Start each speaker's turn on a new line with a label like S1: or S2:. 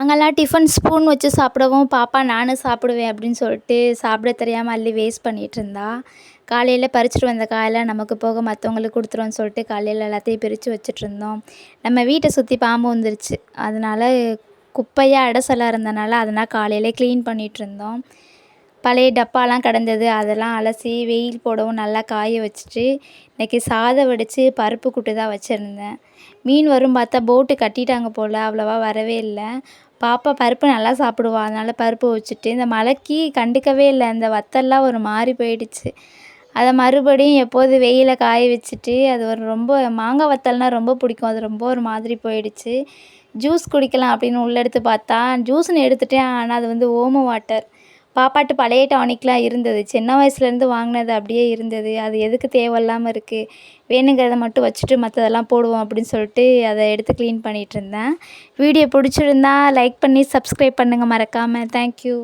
S1: அங்கெல்லாம் tiffin spoon வச்சு சாப்பிடவும், பாப்பா நானும் சாப்பிடுவேன் அப்படின்னு சொல்லிட்டு சாப்பிட தெரியாம அள்ளி வேஸ்ட் பண்ணிகிட்ருந்தா. காலையில பறிச்சுட்டு வந்த காயெல்லாம் நமக்கு போக மற்றவங்களுக்கு கொடுத்துருவோன்னு சொல்லிட்டு காலையில எல்லாத்தையும் பிரித்து வச்சுட்ருந்தோம். நம்ம வீட்டை சுற்றி பாம்பு வந்துருச்சு. அதனால குப்பையாக அடைசலா இருந்தனால அதனால் காலையிலே க்ளீன் பண்ணிகிட்ருந்தோம். பழைய டப்பாலாம் கிடந்தது அதெல்லாம் அலசி வெயில் போடவும் நல்லா காய வச்சுட்டு இன்றைக்கி சாதம் வடித்து பருப்பு கூட்டு தான் வச்சுருந்தேன். மீன் வரும் பார்த்தா போட்டு கட்டிட்டாங்க போல், அவ்வளோவா வரவே இல்லை. பாப்பா பருப்பு நல்லா சாப்பிடுவா, அதனால் பருப்பு வச்சுட்டு இந்த மழைக்கு கண்டுக்கவே இல்லை. அந்த வத்தல்லாம் ஒரு மாதிரி போயிடுச்சு. அதை மறுபடியும் எப்போது வெயில காய வச்சுட்டு அது ஒரு ரொம்ப மாங்காய் வத்தல்னால் ரொம்ப பிடிக்கும். அது ரொம்ப ஒரு மாதிரி போயிடுச்சு. ஜூஸ் குடிக்கலாம் அப்படின்னு உள்ளே எடுத்து பார்த்தா ஜூஸ்னு எடுத்துட்டேன். ஆனால் அது வந்து ஓம வாட்டர். பாப்பாட்டு பழைய டானிக்லாம் இருந்தது. சின்ன வயசுலேருந்து வாங்கினது அப்படியே இருந்தது. அது எதுக்கு தேவையில்லாமல் இருக்குது, வேணுங்கிறத மட்டும் வச்சுட்டு மற்றதெல்லாம் போடுவோம் அப்படின்னு சொல்லிட்டு அதை எடுத்து க்ளீன் பண்ணிகிட்ருந்தேன். வீடியோ பிடிச்சிருந்தா லைக் பண்ணி சப்ஸ்கிரைப் பண்ணுங்கள் மறக்காமல். தேங்க்யூ.